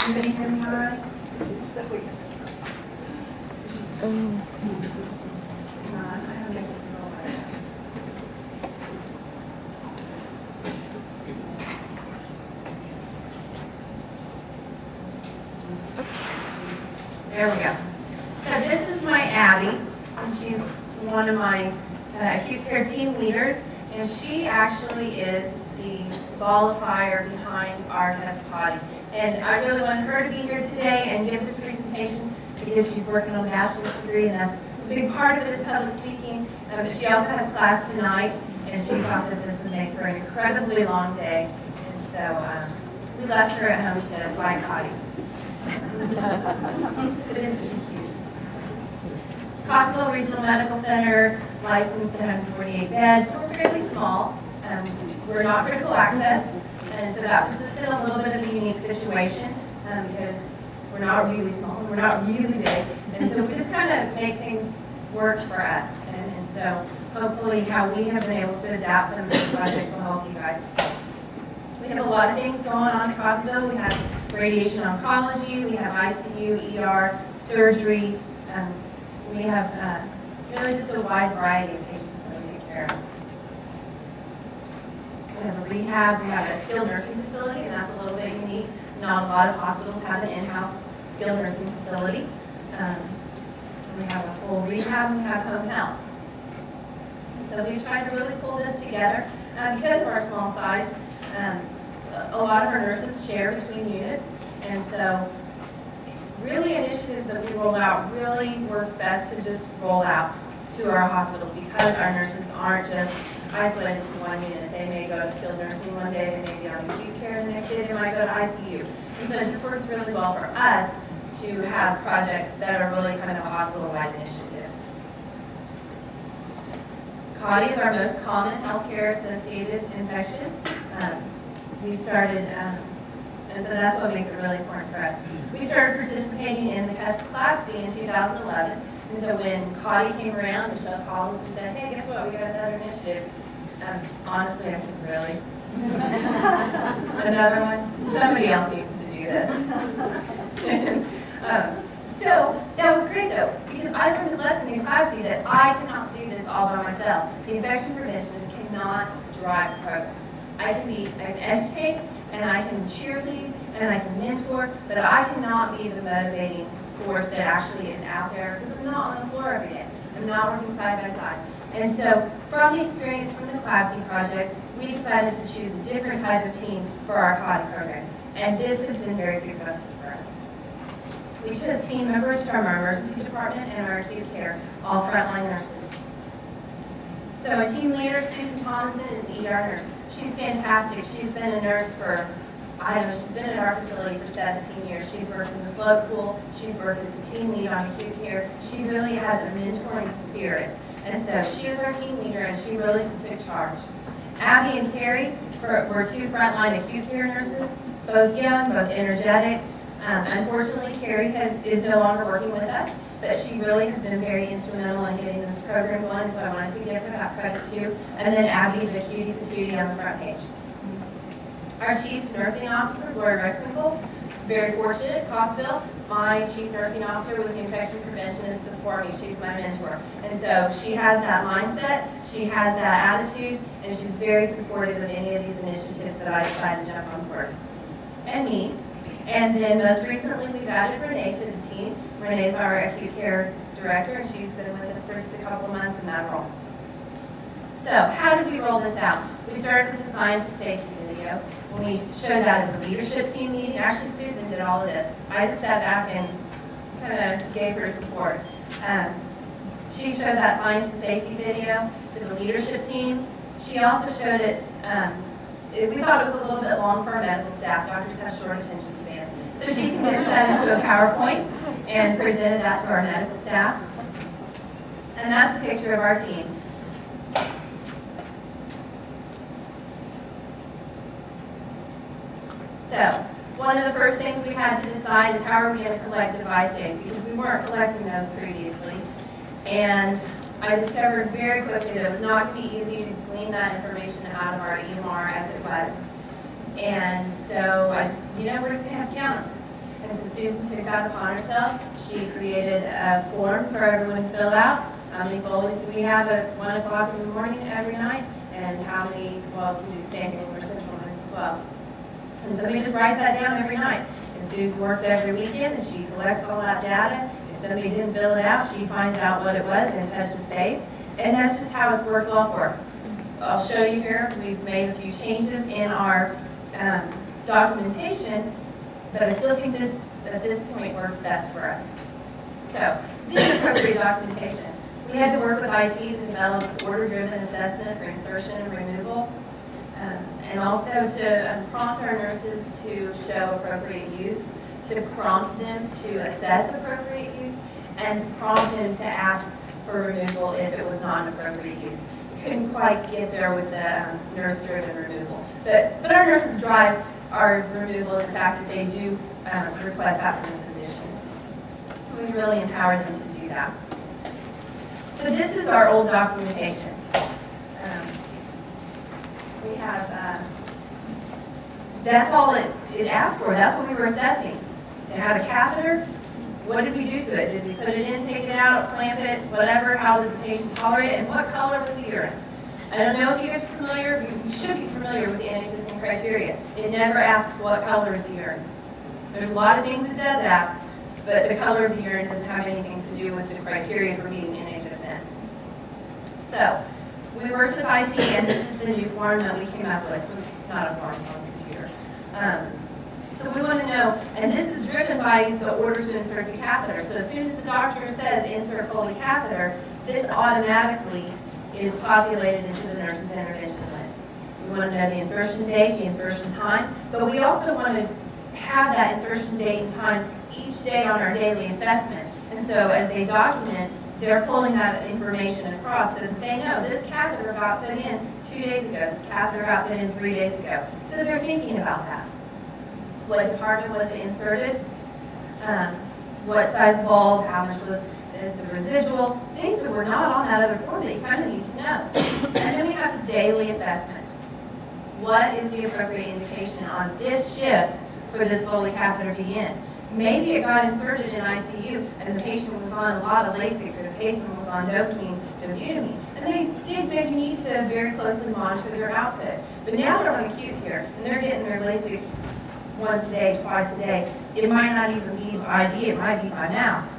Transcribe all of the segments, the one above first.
Anybody hear me all right? There we go. So this is my Abby, and she's one of my acute care team leaders, and she actually is the ball of fire behind our cauti. And I really wanted her to be here today and give this presentation because she's working on a bachelor's degree, and that's a big part of it is public speaking. But she also has class tonight, and she thought that this would make for an incredibly long day. And so we left her at home to fly cautis. But isn't she cute? Coffeyville Regional Medical Center, licensed to 148 beds, so we're fairly small. We're not critical access, and so that puts us in a little bit of a unique situation because we're not really small and we're not really big, and so we just kind of make things work for us. And so hopefully how we have been able to adapt some of these projects will help you guys. We have a lot of things going on in Coffeyville. We have radiation oncology, we have ICU, ER, surgery. We have really just a wide variety of patients that we take care of. We have a rehab, we have a skilled nursing facility, and that's a little bit unique. Not a lot of hospitals have an in-house skilled nursing facility. We have a full rehab, and we have home health. And so we tried to really pull this together. Because of our small size, a lot of our nurses share between units, and so really initiatives that we roll out really works best to just roll out to our hospital because our nurses aren't just isolated to one unit. They may go to skilled nursing one day, they may be on acute care the next day, they might go to ICU. And so it just works really well for us to have projects that are really kind of a hospital-wide initiative. Cauti is our most common healthcare-associated infection. We started, and so that's what makes it really important for us. We started participating in the CASP in 2011, and so when cauti came around, Michelle called us and said, hey, guess what, we got another initiative. Honestly, I said, really? Another one? Somebody else needs to do this. So that was great though, because I learned a lesson in CASP that I cannot do this all by myself. The infection preventionist cannot drive the program. I can educate, and I can cheerlead, and I can mentor, but I cannot be the motivating force that actually is out there because I'm not on the floor every day. I'm not working side by side. And so from the experience from the CASP project, we decided to choose a different type of team for our cauti program. And this has been very successful for us. We chose team members from our emergency department and our acute care, all frontline nurses. So our team leader, Susan Thomason, is an ER nurse. She's fantastic. She's been a nurse for, I don't know, she's been at our facility for 17 years. She's worked in the float pool. She's worked as a team lead on acute care. She really has a mentoring spirit. And so she is our team leader, and she really just took charge. Abby and Carrie were two frontline acute care nurses, both young, both energetic. Unfortunately, Carrie is no longer working with us, but she really has been very instrumental in getting this program going, so I wanted to give her that credit too. And then Abby, the cutie patootie on the front page. Our chief nursing officer, Laura Reskinkle, very fortunate at Coffeyville. My chief nursing officer was the infection preventionist before me. She's my mentor. And so she has that mindset, she has that attitude, and she's very supportive of any of these initiatives that I decide to jump on board. And me. And then most recently, we've added Renee to the team. Renee's our acute care director, and she's been with us for just a couple months in that role. So how did we roll this out? We started with the science of safety video. When we showed that at the leadership team meeting, actually Susan did all of this. I just sat back and kind of gave her support. She showed that science of safety video to the leadership team. She also showed it, we thought it was a little bit long for our medical staff. Doctors have short attention spans. So she condensed that into a PowerPoint and presented that to our medical staff. And that's a picture of our team. So, one of the first things we had to decide is how are we going to collect device days, because we weren't collecting those previously. And I discovered very quickly that it was not going to be easy to glean that information out of our EMR as it was. And so I just, we're just going to have to count them. Susan took that upon herself. She created a form for everyone to fill out. How many Foleys do we have at 1 o'clock in the morning every night? And how many, well, we do the same thing for central nights as well. And so we just write that down every night. And Susan works every weekend, and she collects all that data. If somebody didn't fill it out, she finds out what it was and touches base. And that's just how it's worked well for us. I'll show you here. We've made a few changes in our documentation, but I still think this, at this point, works best for us. So, this is appropriate documentation. We had to work with IT to develop order-driven assessment for insertion and removal, and also to prompt our nurses to show appropriate use, to prompt them to assess appropriate use, and to prompt them to ask for removal if it was not an appropriate use. Couldn't quite get there with the nurse-driven removal. But our nurses drive our removal in the fact that they do request that from the physicians. We really empower them to do that. So this is our old documentation. We have, that's all it asked for. That's what we were assessing. It had a catheter. What did we do to it? Did we put it in, take it out, clamp it, whatever? How did the patient tolerate it? And what color was the urine? I don't know if you guys are familiar. You should be familiar with the NHSN criteria. It never asks what color is the urine. There's a lot of things it does ask, but the color of the urine doesn't have anything to do with the criteria for being NHSN. So, we worked with IT, and this is the new form that we came up with. Not a form, it's on the computer. So we want to know, and this is driven by the order to insert the catheter. So as soon as the doctor says insert Foley catheter, this automatically is populated into the nurse's intervention list. We want to know the insertion date, the insertion time, but we also want to have that insertion date and time each day on our daily assessment. And so as they document, they're pulling that information across so that they know this catheter got put in 2 days ago, this catheter got put in 3 days ago. So they're thinking about that. What department was it inserted? What size bulb? How much was the residual? Things that were not on that other form that you kind of need to know. And then we have the daily assessment. What is the appropriate indication on this shift for this Foley catheter to be in? Maybe it got inserted in ICU and the patient was on a lot of Lasix or the patient was on dopamine, dobutamine, and they did maybe need to very closely monitor their output. But now they're on acute care and they're getting their Lasix once a day, twice a day. It might not even be IV, it might be by mouth.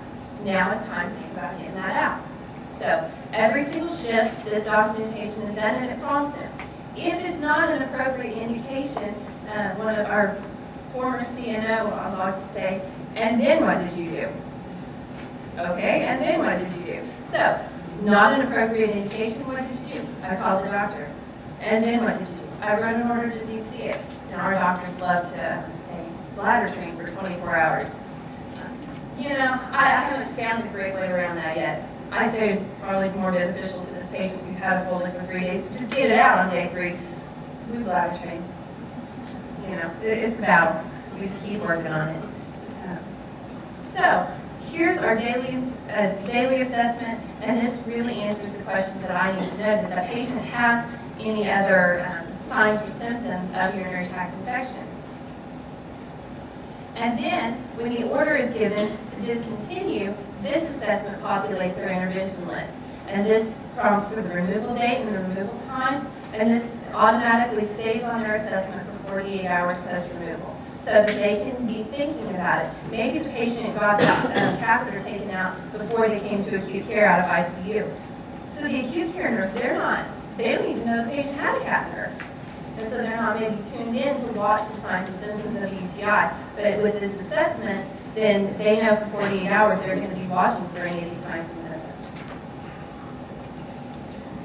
Now it's time to think about getting that out. So every single shift, this documentation is done and it prompts them. If it's not an appropriate indication, one of our former CNO, I like to say, and then what did you do? Okay, and then what did you do? So, not an appropriate indication, what did you do? I called the doctor. And then what did you do? I wrote an order to DC it. And our doctors love to say bladder train for 24 hours. You know, I haven't found a great way around that yet. I say it's probably more beneficial to this patient who's had a Foley for 3 days to just get it out on day 3. We bladder train. You know, it's a battle. We just keep working on it. So, here's our daily assessment, and this really answers the questions that I need to know. Did the patient have any other signs or symptoms of urinary tract infection? And then, when the order is given to discontinue, this assessment populates their intervention list. And this prompts for the removal date and the removal time, and this automatically stays on their assessment for 48 hours post-removal, so that they can be thinking about it. Maybe the patient got that catheter taken out before they came to acute care out of ICU. So the acute care nurse, they don't even know the patient had a catheter. And so they're not maybe tuned in to watch for signs and symptoms of a UTI. But with this assessment, then they know for 48 hours they're going to be watching for any of these signs and symptoms.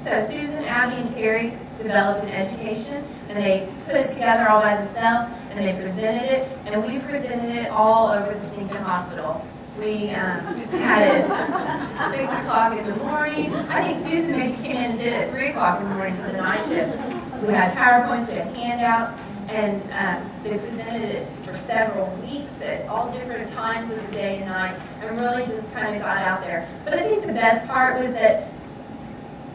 So Susan, Abby, and Carrie developed an education, and they put it together all by themselves, and they presented it, and we presented it all over the Sneakin Hospital. We had it at 6 o'clock in the morning. I think Susan maybe came in and did it at 3 o'clock in the morning for the night shift. We had PowerPoints, we had handouts, and they presented it for several weeks at all different times of the day and night, and really just kind of got out there. But I think the best part was that,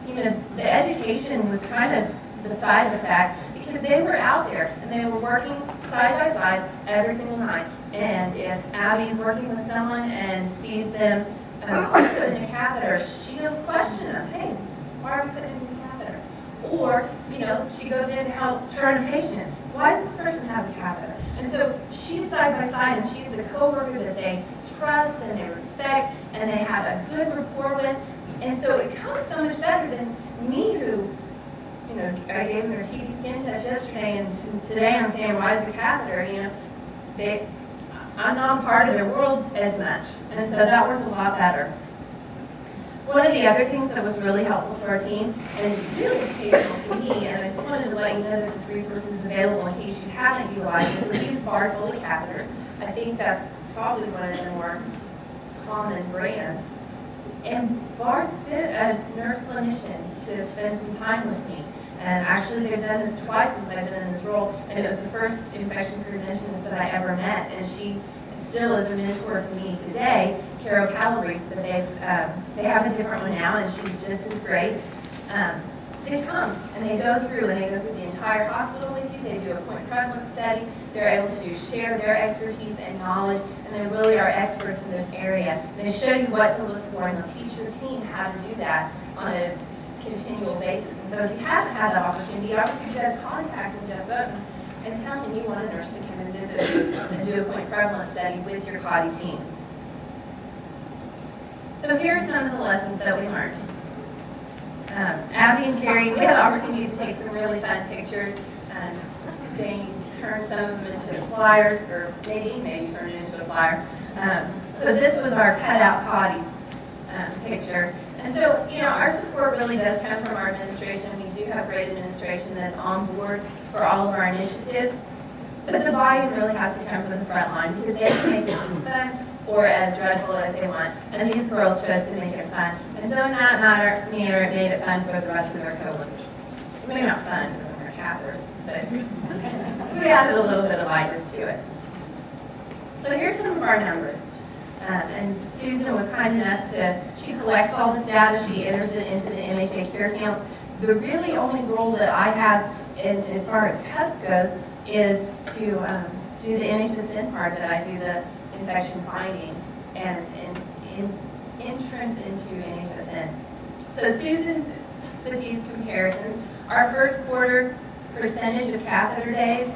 you know, the education was kind of beside the fact, because they were out there and they were working side by side every single night. And if Abby's working with someone and sees them putting a catheter, she'll question them, hey, why are we putting in this catheter? Or, you know, she goes in to help turn a patient. Why does this person have a catheter? And so she's side by side, and she's a coworker that they trust and they respect and they have a good rapport with. And so it comes so much better than me who, you know, I gave them their TB skin test yesterday, and today I'm saying, why is the catheter? You know, I'm not part of their world as much. And so that works a lot better. One of the other things that was really helpful to our team, and really educational to me, and I just wanted to let you know that this resource is available in case you haven't utilized it, is we use Bard Foley catheters. I think that's probably one of the more common brands. And Bard sent a nurse clinician to spend some time with me. And actually, they've done this twice since I've been in this role, and it was the first infection preventionist that I ever met, and she still is a mentor to me today, Carol Calabrese, but they have a different one now, and she's just as great. They come, and they go through the entire hospital with you. They do a point prevalence study. They're able to share their expertise and knowledge, and they really are experts in this area. And they show you what to look for, and they'll teach your team how to do that on a continual basis. And so if you haven't had that opportunity, I would suggest contacting Jeff Bowden and tell him you want a nurse to come and visit you and do a point prevalence study with your cauti team. So here are some of the lessons that we learned. Abby and Carrie, we had the opportunity to take some really fun pictures. Jane turned some of them into flyers, or maybe turned it into a flyer. So this was our cutout cautis picture. And so, you know, our support really does come from our administration. We do have great administration that's on board for all of our initiatives. But the buy-in really has to come from the front line because they can make this as fun or as dreadful as they want. And these girls chose to make it fun. And so in that manner, it made it fun for the rest of their coworkers. Maybe not fun for their catheters, but we added a little bit of lightness to it. So here's some of our numbers. And Susan was kind enough she collects all this data, she enters it into the MHA care counts. The really only role that I have as far as CUSP goes is to do the NHSN part, that I do the infection finding and entrance into NHSN. So Susan put these comparisons. Our first quarter percentage of catheter days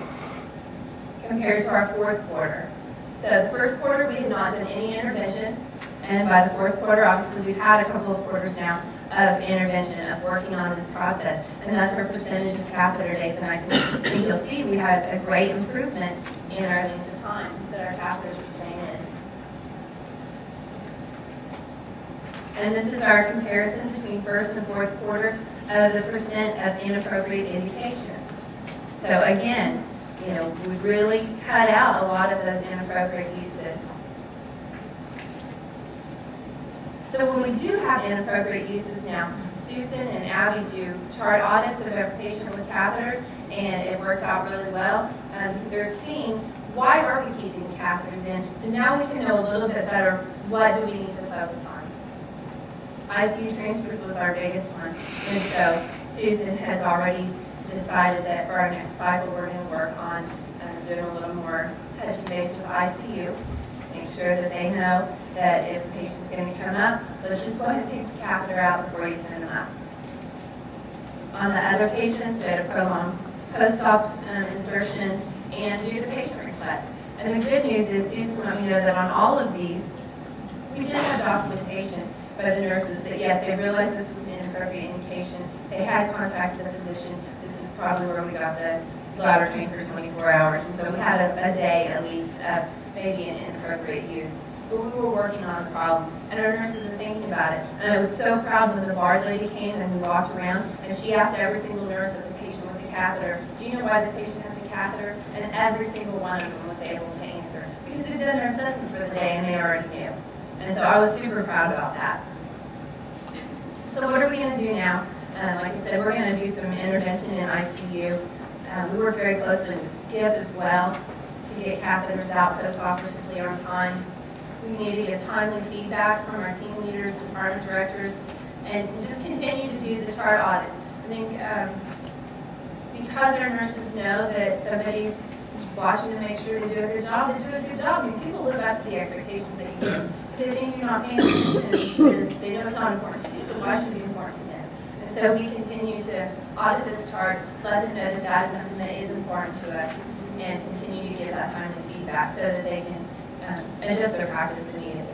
compared to our fourth quarter. So the first quarter, we had not done any intervention, and by the fourth quarter, obviously, we've had a couple of quarters now of intervention, of working on this process, and that's our percentage of catheter days, and I think you'll see we had a great improvement in our length of time that our catheters were staying in. And this is our comparison between first and fourth quarter of the percent of inappropriate indications. So again, you know, we really cut out a lot of those inappropriate uses. So when we do have inappropriate uses now, Susan and Abby do chart audits of every patient with catheters, and it works out really well because they're seeing why are we keeping the catheters in. So now we can know a little bit better what do we need to focus on. ICU transfers was our biggest one, and so Susan has already decided that for our next cycle we're going to work on doing a little more touching base with ICU. Make sure that they know that if a patient's going to come up, let's just go ahead and take the catheter out before you send them up. On the other patients, we had a prolonged post-op insertion and due to patient request. And the good news is Susan let me know that on all of these, we did have documentation by the nurses that yes, they realized this was an inappropriate indication. They had contacted the physician. This is probably where we got the bladder drain for 24 hours. And so we had a day at least of maybe an inappropriate use. But we were working on the problem, and our nurses were thinking about it. And I was so proud when the Bard lady came and we walked around, and she asked every single nurse of the patient with the catheter, do you know why this patient has a catheter? And every single one of them was able to answer, because they'd done their assessment for the day and they already knew. And so I was super proud about that. So what are we going to do now? Like I said, we're going to do some intervention in ICU. We work very closely with SCIP as well to get catheters out post-operatively on time. We need to get timely feedback from our team leaders, department directors, and just continue to do the chart audits. I think because our nurses know that somebody's watching to make sure they do a good job, they do a good job. I mean, people live up to the expectations that you give. If they think you're not paying attention, they know it's not important to you, so why should it be important to them? And so we continue to audit those charts, let them know that that's something that is important to us, and continue to give that timely feedback so that they can adjust their practice immediately.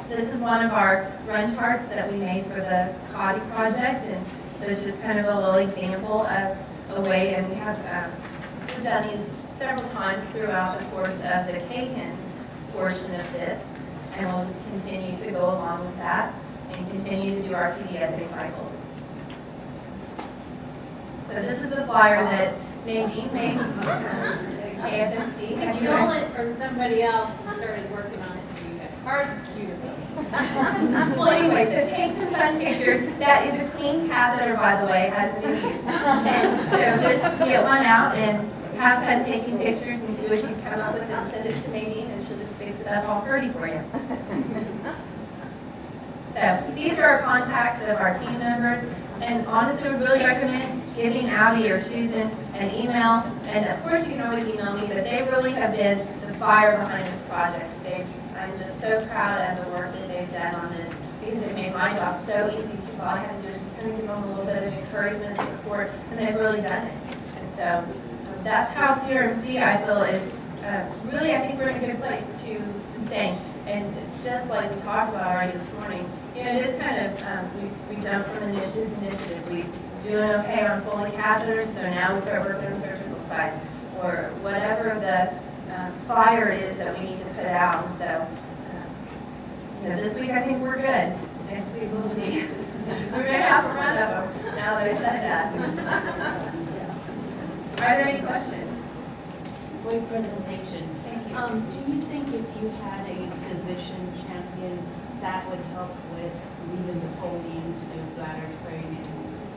This is one of our run charts that we made for the cauti project, and so it's just kind of a little example of a way, and we have we've done these several times throughout the course of the Kahan portion of this, and we'll just continue to go along with that and continue to do our PDSA cycles. So this is the flyer that Nadine made KFMC. I stole it from somebody else and started working on it for you guys. Ours is cuter though. Well, anyway, so take some fun pictures. That is a clean catheter, by the way, hasn't been used. And so just get one out and have fun taking pictures and see what you come up with and send it to Nadine, and she'll just fix it up all pretty for you. So these are our contacts of our team members, and honestly, I would really recommend giving Abby or Susan an email. And of course, you can always email me, but they really have been the fire behind this project. I'm just so proud of the work that they've done on this, because it made my job so easy, because all I had to do is just kind of give them a little bit of encouragement and support, and they've really done it. And so that's how CRMC, I feel, is really, I think we're in a good place to sustain. And just like we talked about already this morning, you know, it is kind of, we jump from initiative to initiative. We're doing okay on Foley catheters, so now we start working on surgical sites, or whatever the fire is that we need to put out. And so, you know, this week I think we're good. Next week we'll see. We're going to have a run of them now that I said that. Are there any questions? Great presentation. Thank you. Do you think if you had a physician champion, that would help with leaving the podium to do bladder training,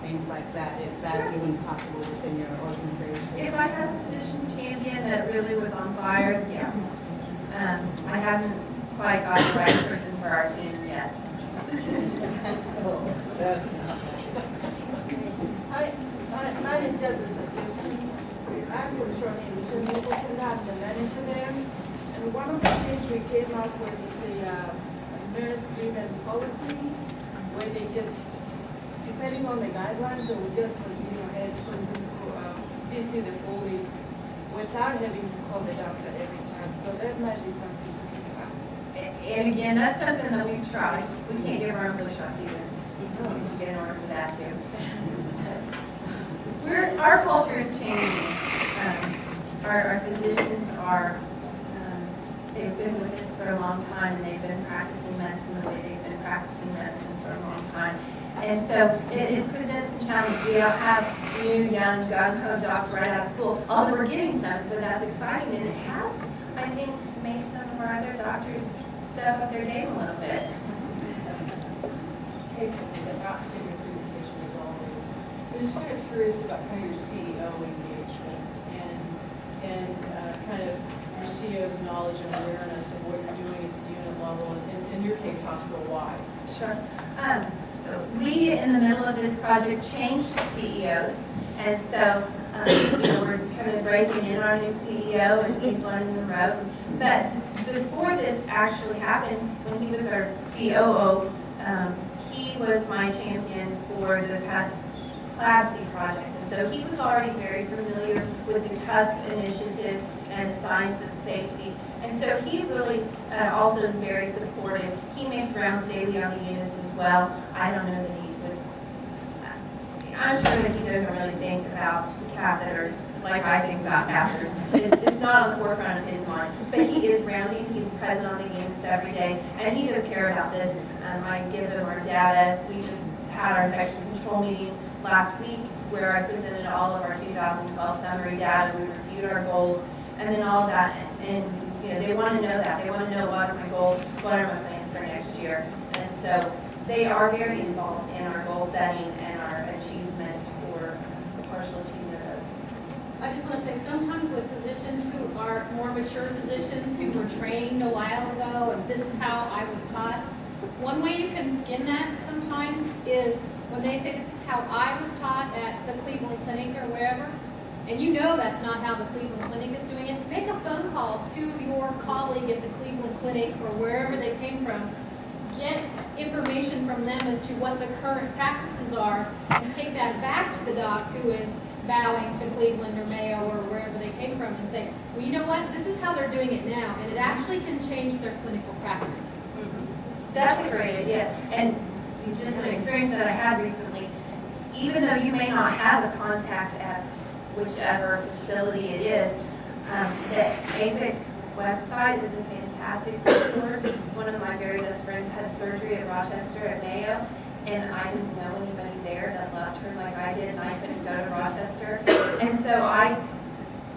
things like that? Is that Sure. even possible within your organization? If I had a physician champion that really was on fire, yeah. I haven't quite got the right person for our team yet. That's not. Mine is just a suggestion. I'm from Shorty Mission Nicholson, I'm the manager there. And one of the things we came up with is a nurse-driven policy where they just, depending on the guidelines, they will just continue ahead visit the Foley without having to call the doctor every time. So that might be something to think about. And again, that's something that we've tried. We can't give our own flu shots either. We need to get an order for that too. Our culture is changing. Our physicians are, they've been with us for a long time, and they've been practicing medicine the way they've been practicing medicine for a long time. And so it presents some challenges. We don't have new, young, gung-ho docs right out of school, although we're getting some, so that's exciting. And it has, I think, made some of our other doctors step up their game a little bit. Hey, the last in your presentation as always. So just kind of curious about kind of your CEO engagement and kind of your CEO's knowledge and awareness of what you're doing at the unit level, and in your case, hospital-wide. Sure. We, in the middle of this project, changed CEOs, and so we're kind of breaking in our new CEO, and he's learning the ropes. But before this actually happened, when he was our COO, he was my champion for the CLABSI project, and so he was already very familiar with the CUSP initiative and the science of safety. And so he really also is very supportive. He makes rounds daily on the units as well. I don't know that he would, I'm sure that he doesn't really think about catheters like I think about catheters. It's not on the forefront of his mind. But he is rounding, he's present on the units every day, and he does care about this. I give him our data. We just had our infection control meeting last week where I presented all of our 2012 summary data. We reviewed our goals, and then all of that. And you know, they want to know that. They want to know what are my goals, what are my plans for next year. And so they are very involved in our goal setting and our achievement or partial achievement of those. I just want to say, sometimes with physicians who are more mature physicians who were trained a while ago, and this is how I was taught, one way you can skin that sometimes is when they say this is how I was taught at the Cleveland Clinic or wherever, and you know that's not how the Cleveland Clinic is doing it, make a phone call to your colleague at the Cleveland Clinic or wherever they came from. Get information from them as to what the current practices are and take that back to the doc who is bowing to Cleveland or Mayo or wherever they came from and say, well, you know what, this is how they're doing it now, and it actually can change their clinical practice. That's a great idea. And just an experience that I had recently, even though you may not have a contact at whichever facility it is, the APIC website is a fantastic resource. One of my very best friends had surgery at Rochester at Mayo, and I didn't know anybody there that loved her like I did, and I couldn't go to Rochester. And so I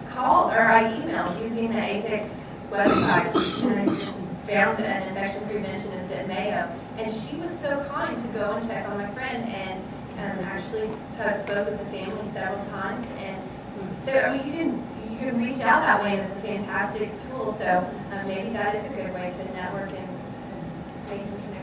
called, or I emailed using the APIC website, and I just found an infection preventionist at Mayo. And she was so kind to go and check on my friend, and actually spoke with the family several times. And so, I mean, you can reach out that way, and it's a fantastic tool. So maybe that is a good way to network and make some connections.